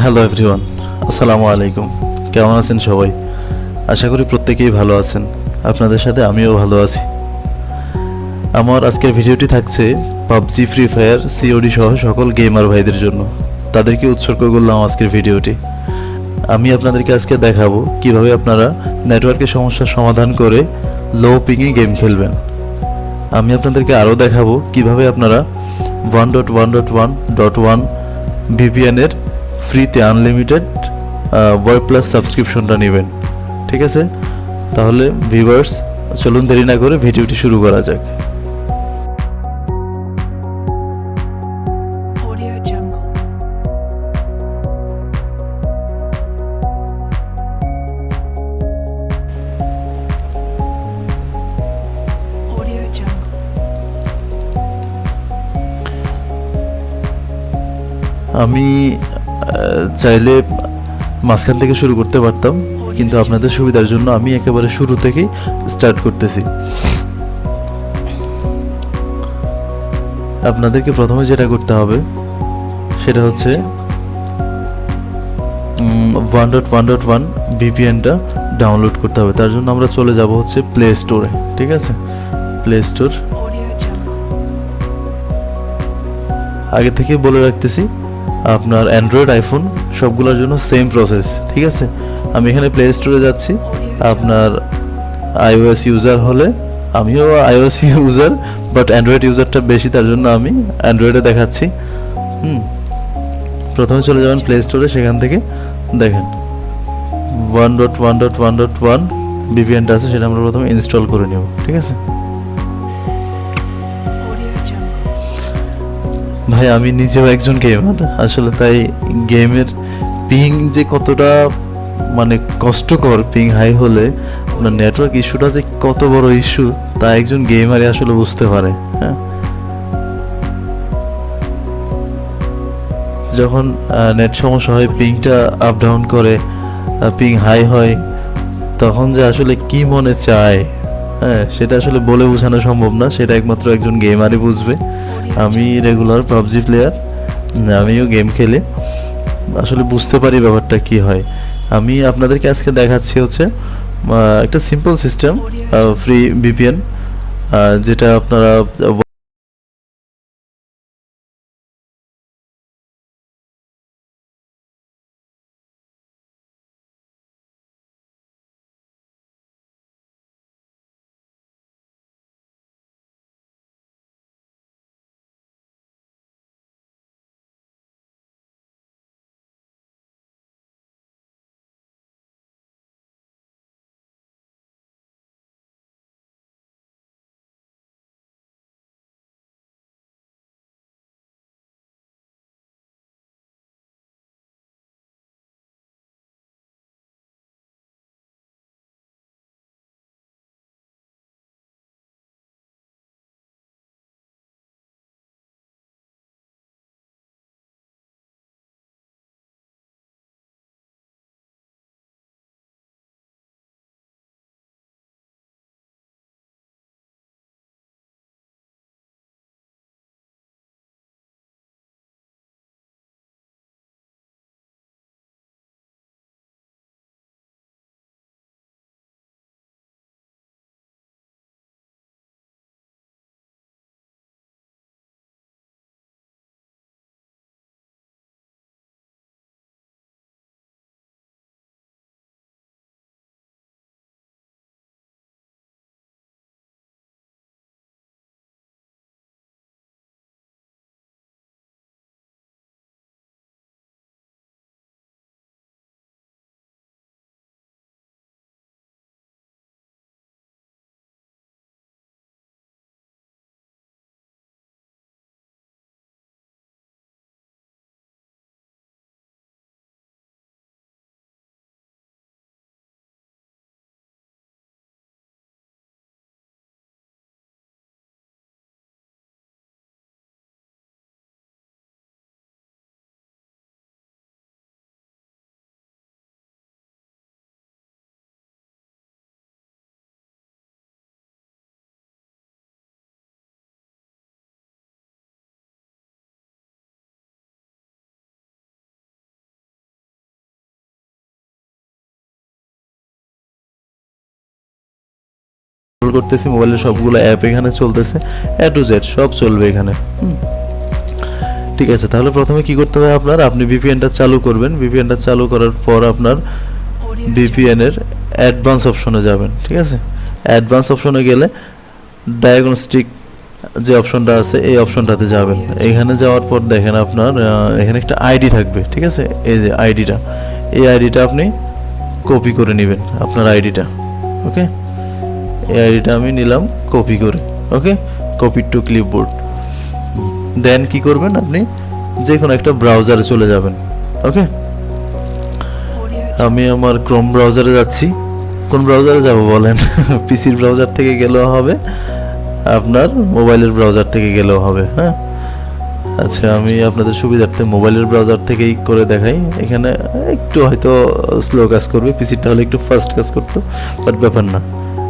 Hello everyone, আসসালামু আলাইকুম। কেমন আছেন সবাই? আশা করি প্রত্যেকেই ভালো আছেন। আপনাদের সাথে আমিও ভালো আছি। আমার আজকের ভিডিওটি থাকছে পাবজি, ফ্রি ফায়ার, সিওডি সহ সকল গেমার ভাইদের জন্য। তাদেরকে উৎসর্গ করলাম আজকের ভিডিওটি। আমি আপনাদেরকে আজকে দেখাবো কিভাবে আপনারা নেটওয়ার্কের সমস্যার সমাধান করে লো পিংয়ে গেম খেলবেন। আমি আপনাদেরকে আরও দেখাবো কিভাবে আপনারা 1.1.1.1 ভিপিএনের ফ্রিতে আনলিমিটেড ওয়ার্ড প্লাস সাবস্ক্রিপশনটা নেবেন। ঠিক আছে, তাহলে ভিউয়ার্স চলুন দেরি না করে ভিডিওটি শুরু করা যাক। Audio Jungle. Audio Jungle. আমি চাইলে মাঝখান থেকে শুরু করতে পারতাম, কিন্তু আপনাদের সুবিধার জন্য আমি একেবারে শুরু থেকেই স্টার্ট করতেছি। আপনাদেরকে প্রথমে যেটা করতে হবে সেটা হচ্ছে 1.1.1 ভিপিএনটা ডাউনলোড করতে হবে। তার জন্য আমরা চলে যাব হচ্ছে প্লে স্টোরে। ঠিক আছে, প্লে স্টোর। Audio Jungle. আগে থেকে বলে রাখতেছি, আপনার অ্যান্ড্রয়েড, আইফোন সবগুলোর জন্য সেম প্রসেস। ঠিক আছে, আমি এখানে প্লে স্টোরে যাচ্ছি। আপনার আইওএস ইউজার হলে, আমিও আইওএস ইউজার, বাট অ্যান্ড্রয়েড ইউজারটা বেশি, তার জন্য আমি অ্যান্ড্রয়েডে দেখাচ্ছি। প্রথমে চলে যাবেন প্লে স্টোরে, সেখান থেকে দেখেন 1.1.1.1 ভিপিএনটা আছে, সেটা আমরা প্রথমে ইনস্টল করে নেব। ঠিক আছে Audio Jungle. ভাই, আমি নিজেও একজন গেমার আসলে, তাই গেমের পিং যে কতটা মানে কষ্টকর, পিং হাই হলে আপনার নেটওয়ার্ক ইস্যুটা যে কত বড় ইস্যু, তা একজন গেমারই আসলে বুঝতে পারে। হ্যাঁ, যখন নেট সমস্যা হয়, পিংটা আপ ডাউন করে, পিং হাই হয়, তখন যে আসলে কি মনে চায়, হ্যাঁ, সেটা আসলে বলে বোঝানো সম্ভব না। সেটা একমাত্র একজন গেমারই বুঝবে। আমি রেগুলার পাবজি প্লেয়ার, আমিও গেম খেলে আসলে বুঝতে পারি ব্যাপারটা কি হয়। আমি আপনাদেরকে আজকে দেখাচ্ছি হচ্ছে একটা সিম্পল সিস্টেম, ফ্রি ভিপিএন, যেটা আপনারা করতেছি, মোবাইলের সবগুলো অ্যাপ এখানে চলতেছে, এ টু জেড সব চলবে এখানে। ঠিক আছে, তাহলে প্রথমে কি করতে হবে আপনার, আপনি ভিপিএনটা চালু করবেন। ভিপিএনটা চালু করার পর আপনার Audio ভিপিএন এর অ্যাডভান্স অপশনে যাবেন। ঠিক আছে, অ্যাডভান্স অপশনে গেলে ডায়াগনস্টিক যে অপশনটা আছে এই অপশনটাতে যাবেন। এখানে যাওয়ার পর দেখেন আপনার এখানে একটা আইডি থাকবে। ঠিক আছে, এই যে আইডিটা, এই আইডিটা আপনি কপি করে নেবেন, আপনার আইডিটা। ওকে, এই আইডিটা আমি নিলাম কপি করে। ওকে, কপি টু ক্লিপবোর্ড। দেন কি করবেন, আপনি যে কোনো একটা ব্রাউজারে চলে যাবেন। ওকে, audio আমি আমার ক্রোম ব্রাউজারে যাচ্ছি। কোন ব্রাউজারে যাব বলেন? পিসির ব্রাউজার থেকে গেলেও হবে, আপনার মোবাইলের ব্রাউজার থেকে গেলেও হবে। হ্যাঁ, আচ্ছা, আমি আপনাদের সুবিধার্থে মোবাইলের ব্রাউজার থেকেই করে দেখাই। এখানে একটু হয়তো স্লো কাজ করবে, পিসিটা হলে একটু ফাস্ট কাজ করতো, বাট ব্যাপার না,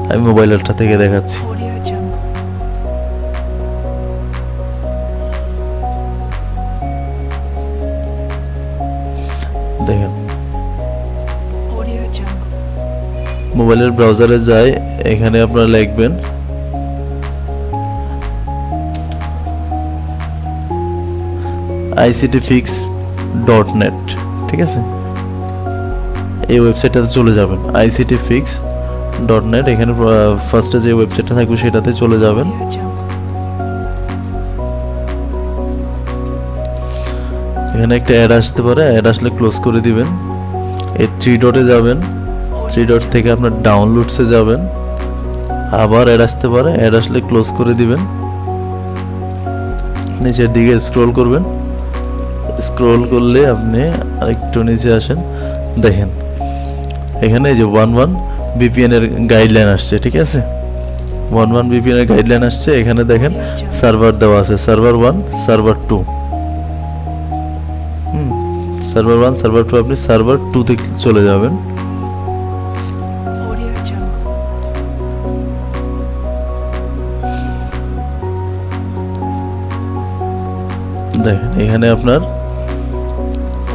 আমি মোবাইলেরটা থেকে দেখাচ্ছি। Audio Jungle. দেখেন, Audio Jungle. মোবাইলের ব্রাউজারে যায়, এখানে আপনারা লিখবেন ictfix.net। ঠিক আছে, এই ওয়েবসাইটটাতে চলে যাবেন, ictfix.net। এখানে ফার্স্টে যে ওয়েবসাইটটা থাকবে সেটাতে চলে যাবেন। Audio Jungle. এখানে একটা অ্যাড আসতে পারে, অ্যাড আসলে ক্লোজ করে দিবেন। এই থ্রি ডটে যাবেন, থ্রি ডট থেকে আপনার ডাউনলোডসে যাবেন, আবার অ্যাড আসতে পারে, অ্যাড আসলে ক্লোজ করে দিবেন। নিচের দিকে স্ক্রল করবেন, স্ক্রল করলে আপনি আরেকটু নিচে আসেন, দেখেন এখানে এই যে 11 VPN এর গাইডলাইন আসছে। ঠিক আছে, 11 VPN এর গাইডলাইন আসছে। এখানে দেখেন সার্ভার দেওয়া আছে, সার্ভার 1, সার্ভার 2। সার্ভার 1, সার্ভার 2, আপনি সার্ভার 2 তে চলে যাবেন। Audio Jungle. দেখেন এখানে আপনার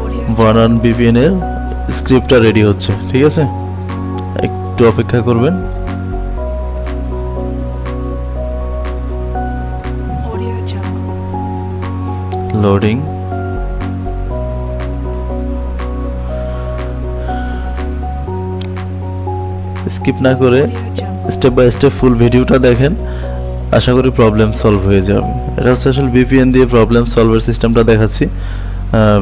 Audio 11 VPN এর স্ক্রিপ্টটা রেডি হচ্ছে। ঠিক আছে, একটু অপেক্ষা করবেন। Audio Jungle. লোডিং। স্কিপ না করে Audio Jungle. Step by step full ভিডিওটা দেখেন, আশা করি প্রবলেম সলভ হয়ে যাবে। এটা হচ্ছে আসলে ভিপিএন দিয়ে প্রবলেম সলভার সিস্টেমটা দেখাচ্ছি।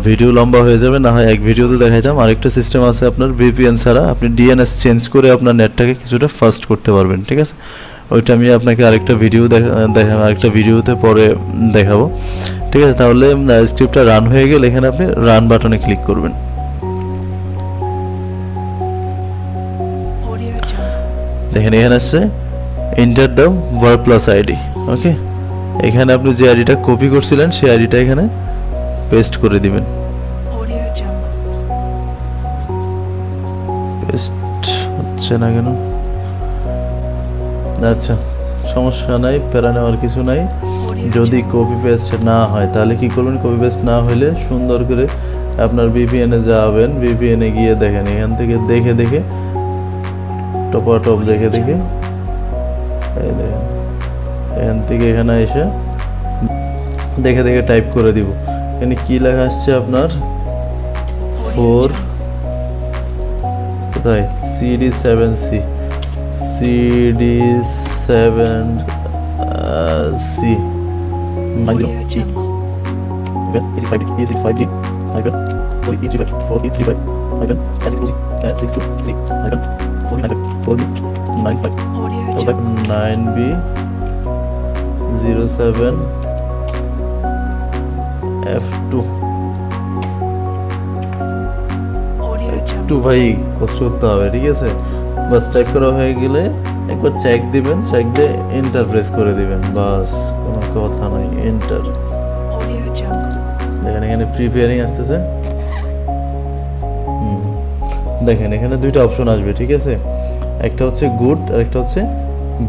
ভিডিও লম্বা হয়ে যাবে, না হয় এক ভিডিওতে দেখাইতাম। আরেকটা সিস্টেম আছে আপনার ভিপিএন ছাড়া, আপনি ডিএনএস চেঞ্জ করে আপনার নেটটাকে কিছুটা ফাস্ট করতে পারবেন। ঠিক আছে, ওইটা আমি আপনাকে আরেকটা ভিডিও আরেকটা ভিডিওতে পরে দেখাবো। ঠিক আছে, তাহলে স্ক্রিপ্টটা রান হয়ে গেলে এখানে আপনি রান বাটনে ক্লিক করবেন। Audio Jungle. দেখেন এখানে আসছে enter the war plus ID. Okay, এখানে আপনি যে আইডিটা কপি করছিলেন সেই আইডিটা এখানে পেস্ট করে দিবেন। Audio Jungle. পেস্ট হচ্ছে না কেন? আচ্ছা, সমস্যা নাই, প্যারা নেওয়ার কিছু নাই। Audio যদি Jungle. কপি পেস্ট না হয় তাহলে কি করবেন, কপি পেস্ট না হলে সুন্দর করে আপনার ভিপিএনে যাবেন। ভিপিএনে গিয়ে দেখেন এখান থেকে দেখে দেখে টপ দেখে দেখে এই দেখেন এখান থেকে এখানে এসে দেখে দেখে টাইপ করে দিব। এখানে কি লেখা আসছে আপনার, 4 কোথায়, CD7C, CD7C Audio Jungle. E65D, E65D, E35, 4E35, S62C, S62C, 4B95, Audio Jungle. 9B 07 F2। Audio একটু Jungle. ভাই কষ্ট করতে হবে। ঠিক আছে, বাস টাইপ করা হয়ে গেলে একবার চেক দিবেন, চেক দিয়ে এন্টার প্রেস করে দিবেন, বাস কোনো কথা নাই, এন্টার। Audio Jungle. দেখেন এখানে প্রিপেয়ারিং আসতেছে। দেখেন এখানে দুইটা অপশন আসবে। ঠিক আছে, একটা হচ্ছে গুড আর একটা হচ্ছে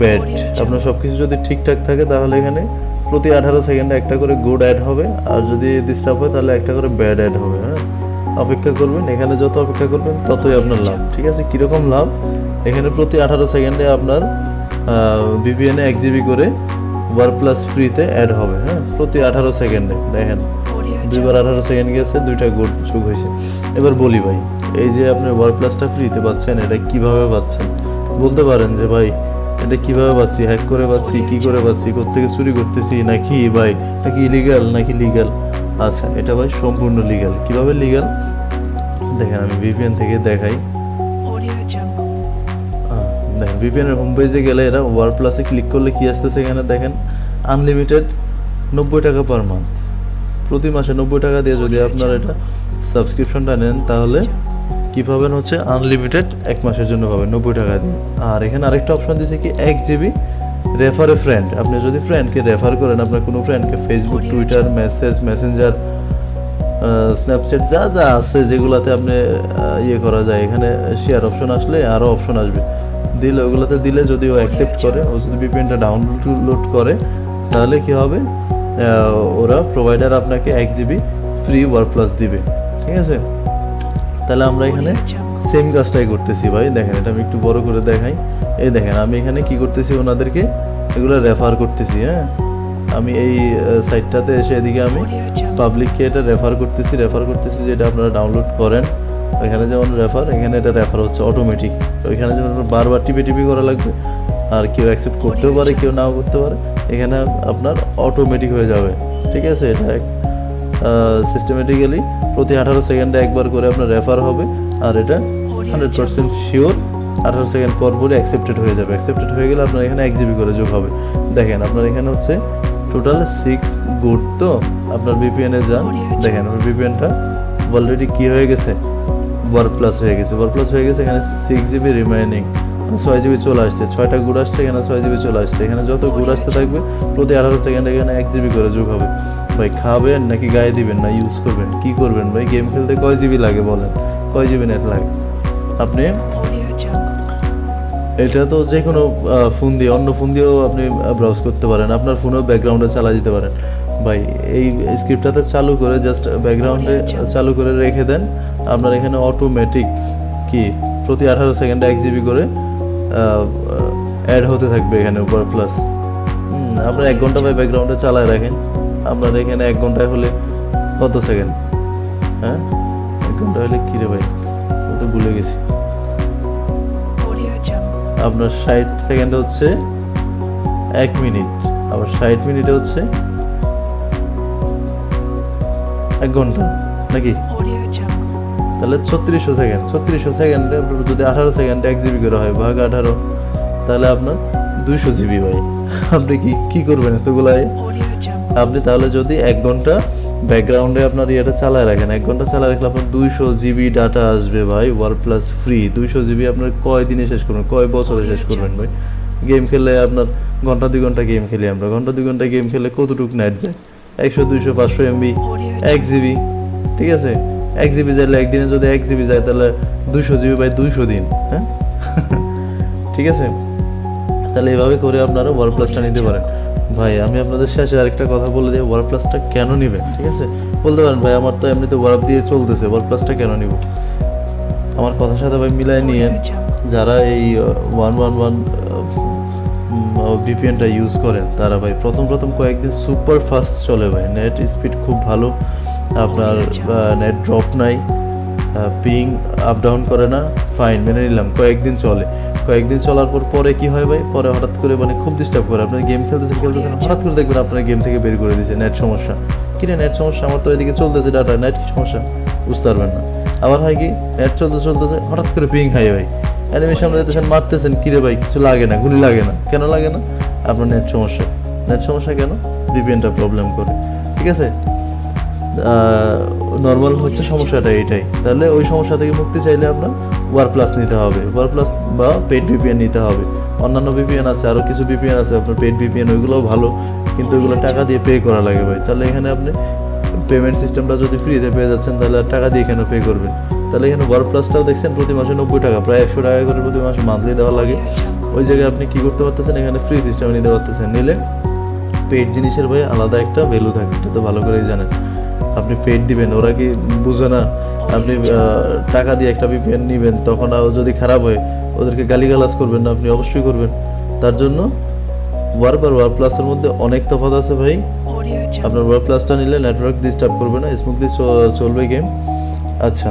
ব্যাড। আপনার সব কিছু যদি ঠিকঠাক থাকে তাহলে এখানে প্রতি 18 সেকেন্ডে একটা করে গুড অ্যাড হবে, আর যদি ডিস্টার্ব হয় তাহলে একটা করে ব্যাড অ্যাড হবে। হ্যাঁ, অপেক্ষা করবেন, এখানে যত অপেক্ষা করবেন ততই আপনার লাভ। ঠিক আছে, কীরকম লাভ, এখানে প্রতি 18 সেকেন্ডে আপনার ভিপিএনে 1 জিবি করে ওয়ার প্লাস ফ্রিতে অ্যাড হবে, হ্যাঁ, প্রতি 18 সেকেন্ডে। দেখেন Audio দুইবার 18 সেকেন্ড গেছে, 2টা গোড যোগ হয়েছে। এবার বলি ভাই, এই যে আপনি ওয়ার প্লাসটা ফ্রিতে পাচ্ছেন, এটা কিভাবে পাচ্ছেন? বলতে পারেন যে ভাই এটা কিভাবে পাচ্ছি, হ্যাক করে পাচ্ছি, কি করে পাচ্ছি, কোত্থেকে চুরি করতেছি, নাকি ভাই নাকি ইলিগাল নাকি লিগাল? আচ্ছা, এটা ভাই সম্পূর্ণ লিগাল। কিভাবে লিগাল দেখেন, আমি ভিপিএন থেকে দেখাই। Audio Jungle. দেখেন ভিপিএন এর হোম পেজে গেলে এরা ওয়ার প্লাসে ক্লিক করলে কি আসতেছে এখানে দেখেন, আনলিমিটেড 90 টাকা পার মান্থ, প্রতি মাসে 90 টাকা দিয়ে যদি আপনারা এটা সাবস্ক্রিপশনটা নেন তাহলে কি পাবেন হচ্ছে আনলিমিটেড 1 মাসের জন্য পাবেন 90 টাকা দিয়ে। আর এখানে আরেকটা অপশন দিয়েছে কি 1 জিবি রেফার এ ফ্রেন্ড। আপনি যদি ফ্রেন্ডকে রেফার করেন, আপনার কোনো ফ্রেন্ডকে ফেসবুক, টুইটার, মেসেঞ্জার, স্ন্যাপচ্যাট যা যা আছে যেগুলোতে আপনি ইয়ে করা যায়, এখানে শেয়ার অপশন আসলে আরও অপশন আসবে, দিলে ওগুলোতে দিলে যদি ও অ্যাকসেপ্ট করে, ও যদি ভিপিএনটা ডাউনলোড করে তাহলে কি হবে, ওরা প্রোভাইডার আপনাকে 1 জিবি ফ্রি ওয়ার প্লাস দিবে, ঠিক আছে? তাহলে আমরা এখানে সেম কাজটাই করতেছি ভাই। দেখেন এটা আমি একটু বড় করে দেখাই। এই দেখেন আমি এখানে কি করতেছি, ওনাদেরকে এগুলো রেফার করতেছি, হ্যাঁ, আমি এই সাইটটাতে এসে এদিকে আমি পাবলিককে এটা রেফার করতেছি যে এটা আপনারা ডাউনলোড করেন। এখানে যেমন রেফার, এখানে এটা রেফার হচ্ছে অটোমেটিক। ওইখানে যেমন বারবার টিপি করা লাগবে, আর কেউ অ্যাকসেপ্ট করতেও পারে, কেউ নাও করতে পারে, এখানে আপনার অটোমেটিক হয়ে যাবে, ঠিক আছে? এটা সিস্টেমেটিক্যালি প্রতি 18 সেকেন্ডে একবার করে আপনার রেফার হবে, আর এটা 100% শিওর 18 সেকেন্ড পর পরে অ্যাকসেপ্টেড হয়ে যাবে। অ্যাকসেপ্টেড হয়ে গেলে আপনার এখানে 1 জিবি করে যোগ হবে। দেখেন আপনার এখানে হচ্ছে টোটাল 6 গুড। তো আপনার ভিপিএনে যান, দেখেন আমার ভিপিএনটা অলরেডি কি হয়ে গেছে, ওয়ার প্লাস হয়ে গেছে। এখানে 6 জিবি রিমাইনিং, 6 জিবি চলে আসছে, 6টা গুড আসছে, এখানে 6 জিবি চলে আসছে। এখানে যত গুড আসতে থাকবে প্রতি 18 সেকেন্ডে এখানে 1 জিবি করে যোগ হবে। ভাই খাবেন নাকি গায়ে দিবেন না ইউজ করবেন, কি করবেন ভাই? গেম খেলতে কয় জিবি লাগে বলেন, কয় জিবি নেট লাগে? আপনি Audio Jungle. এটা তো যে কোনো ফোন দিয়ে, অন্য ফোন দিয়েও আপনি ব্রাউজ করতে পারেন, আপনার ফোনেও ব্যাকগ্রাউন্ডে চালা দিতে পারেন। ভাই এই স্ক্রিপ্টটাতে চালু করে জাস্ট ব্যাকগ্রাউন্ডে চালু করে রেখে দেন, আপনার এখানে অটোমেটিক কি প্রতি 18 সেকেন্ডে 1 জিবি করে অ্যাড হতে থাকবে এখানে উপর প্লাস। আপনার 1 ঘন্টা ভাই ব্যাকগ্রাউন্ডে চালায় রাখেন, আপনার এখানে 1 ঘন্টায় হলে কত সেকেন্ড? হ্যাঁ 1 ঘন্টা হলে কী রে ভাই, ও তো ভুলে গেছি। Audio Jungle. আপনার 60 সেকেন্ডে হচ্ছে 1 মিনিট, আবার 60 মিনিটে হচ্ছে 1 ঘন্টা নাকি? Audio Jungle. তাহলে 3600 সেকেন্ড। 3600 সেকেন্ডে আপনার যদি 18 সেকেন্ডে 1 জিবি করে হয়, ভাগ 18, তাহলে আপনার 200 জিবি ভাই। আপনি কি করবেন এতগুলাই? Audio Jungle. আপনি তাহলে যদি 1 ঘন্টা ব্যাকগ্রাউন্ডে আপনার ইয়েটা চালায় রাখেন, 1 ঘন্টা চালায় রাখলে আপনার 200 জিবি ডাটা আসবে ভাই, ওয়ার প্লাস ফ্রি। 200 জিবি আপনার কয় দিনে শেষ করবেন, কয় বছরে শেষ করবেন ভাই? গেম খেলে আপনার ঘন্টা 2 ঘন্টা গেম খেলি আমরা, ঘন্টা 2 ঘন্টা গেম খেলে কতটুকু নেট যায়? 100, 200, 500 এমবি, 1 জিবি, ঠিক আছে? 1 জিবি যাইলে একদিনে যদি 1 জিবি যায় তাহলে 200 জিবি বাই 200 দিন, হ্যাঁ? ঠিক আছে? তাহলে এভাবে করে আপনারা ওয়ার প্লাসটা নিতে পারেন। ভাই আমি আপনাদের শেষে আরেকটা কথা বলে দিই, ওয়ার প্লাসটা কেন নেবেন, ঠিক আছে? বলতে পারেন ভাই আমার তো এমনিতে ওয়ার দিয়ে চলতেছে, ওয়ার প্লাসটা কেন নিব? আমার কথার সাথে ভাই মিলাই নিয়েন, Audio Jungle. যারা এই 111 ভিপিএনটা ইউজ করেন তারা ভাই প্রথম কয়েকদিন সুপার ফাস্ট চলে ভাই, নেট স্পিড খুব ভালো, আপনার নেট ড্রপ নাই, পিং আপ ডাউন করে না, ফাইন মেনে নিলাম, কয়েকদিন চলে। কয়েকদিন চলার পরে কি হয় ভাই, পরে হঠাৎ করে মানে খুব ডিস্টার্ব করে। আপনি গেম খেলতেছেন হঠাৎ করে দেখবেন আপনার গেম থেকে বের করে দিয়েছে, নেট সমস্যা। কিরে নেট সমস্যা? আমার তো এদিকে চলতেছে ডাটা, নেট কি সমস্যা? বুঝতে পারবেন না। আবার হয় কি, নেট চলতেছে হঠাৎ করে পিং হাই ভাই, অ্যানিমেশন সামনে যেতেছেন মারতেছেন, কিরে ভাই কিছু লাগে না, গুলি লাগে না, কেন লাগে না? আপনার নেট সমস্যা কেন? ভিপিএনটা প্রবলেম করে, ঠিক আছে? নর্মাল হচ্ছে সমস্যাটা এইটাই। তাহলে ওই সমস্যা থেকে মুক্তি চাইলে আপনার ওয়ার প্লাস নিতে হবে, ওয়ার প্লাস বা পেড ভিপিএন নিতে হবে। অন্যান্য ভিপিএন আছে, আরও কিছু ভিপিএন আছে আপনার পেড ভিপিএন, ওইগুলোও ভালো, কিন্তু ওইগুলো টাকা দিয়ে পে করা লাগে ভাই। তাহলে এখানে আপনি পেমেন্ট সিস্টেমটা যদি ফ্রিতে পেয়ে যাচ্ছেন তাহলে আর টাকা দিয়ে কেন পে করবেন? তাহলে এখানে ওয়ার প্লাসটাও দেখছেন প্রতি মাসে 90 টাকা, প্রায় 100 টাকা করে প্রতি মাসে মান্থলি দেওয়া লাগে। ওই জায়গায় আপনি কী করতে পারতেছেন, এখানে ফ্রি সিস্টেমে নিতে পারতেছেন। নিলে পেড জিনিসের ভাই আলাদা একটা ভ্যালু থাকে, এটা তো ভালো করেই জানেন। আপনি পেড দিবেন, ওরা কি বুঝে না? আপনি টাকা দিয়ে একটা ভিপিএন নেবেন, তখন যদি খারাপ হয় ওদেরকে গালিগালাজ করবেন না? আপনি অবশ্যই করবেন। তার জন্য ওয়ার্প আর ওয়ার্প প্লাসের মধ্যে অনেক তফাৎ আছে ভাই। Audio আপনার Jungle. ওয়ার্প প্লাসটা নিলে নেটওয়ার্ক ডিস্টার্ব করবে না, স্মুথলি চলবে গেম। আচ্ছা,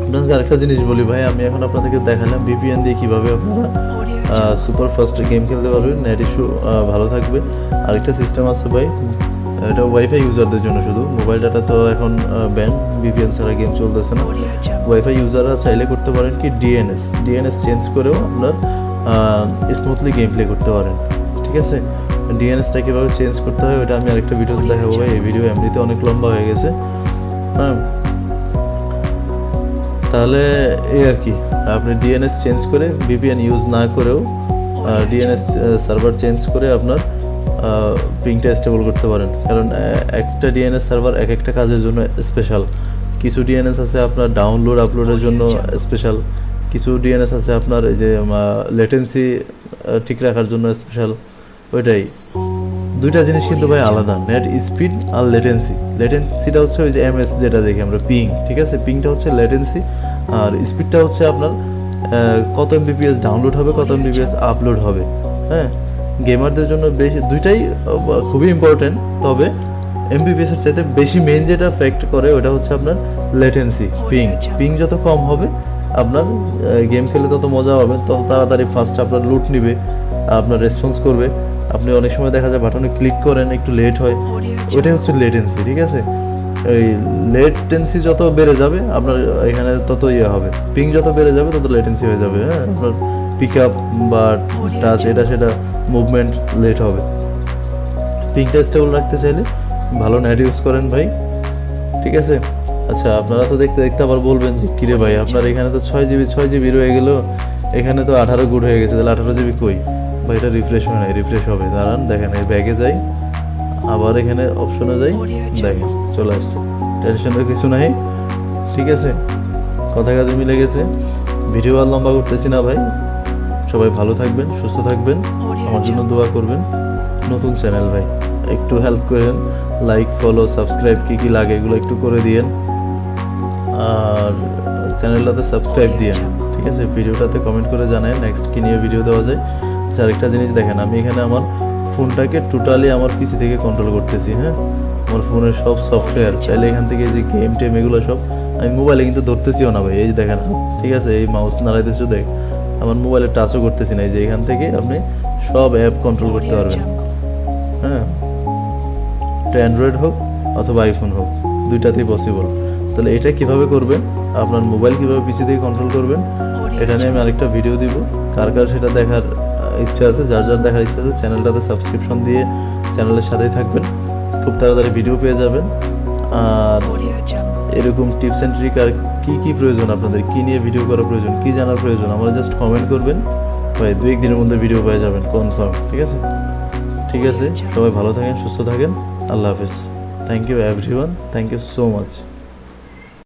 আপনাদের আরেকটা জিনিস বলি ভাই, আমি এখন আপনাদেরকে দেখালাম ভিপিএন দিয়ে কীভাবে আপনারা Audio সুপার ফাস্ট গেম খেলতে পারবেন, নেট ইস্যু ভালো থাকবে। আরেকটা সিস্টেম আছে ভাই, এটা ওয়াইফাই ইউজারদের জন্য শুধু, মোবাইল ডাটা তো এখন ব্যান, ভিপিএন ছাড়া গেম চলতেছে না। Audio Jungle. ওয়াইফাই ইউজাররা চাইলে করতে পারেন কি ডিএনএস চেঞ্জ করেও আপনার স্মুথলি গেম প্লে করতে পারেন, ঠিক আছে। ডিএনএসটা কীভাবে চেঞ্জ করতে হয় ওটা আমি আরেকটা ভিডিওতে দেখাবো ভাই, এই ভিডিও এমনিতে অনেক লম্বা হয়ে গেছে। হ্যাঁ, তাহলে এই আর কি, আপনি ডিএনএস চেঞ্জ করে ভিপিএন ইউজ না করেও ডিএনএস সার্ভার চেঞ্জ করে আপনার পিংটা স্টেবল করতে পারেন। কারণ একটা ডিএনএস সার্ভার এক একটা কাজের জন্য স্পেশাল। কিছু ডিএনএস আছে আপনার ডাউনলোড আপলোডের জন্য স্পেশাল, কিছু ডিএনএস আছে আপনার এই যে লেটেন্সি ঠিক রাখার জন্য স্পেশাল। ওইটাই দুইটা জিনিস কিন্তু ভাই আলাদা, নেট স্পিড আর লেটেন্সি। লেটেন্সিটা হচ্ছে ওই যে এমএস যেটা দেখি আমরা পিং, ঠিক আছে, পিংটা হচ্ছে লেটেন্সি, আর স্পিডটা হচ্ছে আপনার কত এমবিপিএস ডাউনলোড হবে, কত এমবিপিএস আপলোড হবে। হ্যাঁ, গেমারদের জন্য বেশি দুইটাই খুবই ইম্পর্টেন্ট, তবে এমবিপিএস এর চাইতে বেশি মেইন যেটা এফেক্ট করে ওটা হচ্ছে আপনার লেটেন্সি। পিং যত কম হবে আপনার গেম খেলে তত মজা হবে, তত তাড়াতাড়ি ফার্স্ট আপনার লুট নিবে, আপনার রেসপন্স করবে। আপনি অনেক সময় দেখা যায় বাটনে ক্লিক করেন একটু লেট হয়, ওইটাই হচ্ছে লেটেন্সি, ঠিক আছে। এই লেটেন্সি যত বেড়ে যাবে আপনার এখানে তত ইয়ে হবে, পিং যত বেড়ে যাবে তত লেটেন্সি হয়ে যাবে। হ্যাঁ, আপনার পিক আপ বা টাচ এটা সেটা মুভমেন্ট লেট হবে। পিংটা স্টেবল রাখতে চাইলে ভালো নেট ইউজ করেন ভাই, ঠিক আছে। আচ্ছা, আপনারা তো দেখতে দেখতে আবার বলবেন যে কিরে ভাই আপনার এখানে তো 6 জিবি রয়ে গেল, এখানে তো 18 গুড হয়ে গেছে, তাহলে 18 জিবি কই ভাই? এটা রিফ্রেশ হয় না, রিফ্রেশ হবে, দাঁড়ান দেখেন, এই ব্যাগে যাই, আবার এখানে অপশনে যাই, দেখেন চলে আসছে। টেনশনের কিছু নাই, ঠিক আছে, কথা কাজে মিলে গেছে। ভিডিও আর লম্বা করতেছি না ভাই, সবাই ভালো থাকবেন, সুস্থ থাকবেন, আমার জন্য দোয়া করবেন। নতুন চ্যানেল ভাই, একটু হেল্প করেন, লাইক ফলো সাবস্ক্রাইব কী কী লাগে এগুলো একটু করে দিয়েন, আর চ্যানেলটাতে সাবস্ক্রাইব দিয়েন, ঠিক আছে। ভিডিওটাতে কমেন্ট করে জানায় নেক্সট কী নিয়ে ভিডিও দেওয়া যায়। আচ্ছা, আরেকটা জিনিস দেখেন, আমি এখানে আমার ফোনটাকে টোটালি আমার পিসি থেকে কন্ট্রোল করতেছি। হ্যাঁ, আমার ফোনের সব সফটওয়্যার চাইলে এখান থেকে যে গেম টেম এগুলো সব আমি মোবাইলে কিন্তু ধরতেছিও না ভাই, এই যে দেখেন, ঠিক আছে, এই মাউস নাড়াইতেছো দেখ, আমার মোবাইলে টাচও করতেছি না, এই যে এখান থেকে আপনি সব অ্যাপ কন্ট্রোল করতে পারবেন। হ্যাঁ, এটা অ্যান্ড্রয়েড হোক অথবা আইফোন হোক, দুইটাতেই পসিবল। তাহলে এটা কিভাবে করবেন, আপনার মোবাইল কিভাবে পিসি থেকে কন্ট্রোল করবেন, এটা নিয়ে আমি আরেকটা ভিডিও দিব। কার কার সেটা দেখার ইচ্ছা আছে, যার যার দেখার ইচ্ছা আছে, চ্যানেলটাতে সাবস্ক্রিপশন দিয়ে চ্যানেলের সাথেই থাকবেন, খুব তাড়াতাড়ি ভিডিও পেয়ে যাবেন। আর এরকম টিপস অ্যান্ড ট্রিক আর কী কী প্রয়োজন, আপনাদের কী নিয়ে ভিডিও করা প্রয়োজন, কী জানার প্রয়োজন, আমরা জাস্ট কমেন্ট করবেন ভাই, 2-1 দিনের মধ্যে ভিডিও পেয়ে যাবেন কনফার্ম, ঠিক আছে। ঠিক আছে, সবাই ভালো থাকেন, সুস্থ থাকেন, আল্লাহ হাফেজ। Thank you everyone, thank you so much.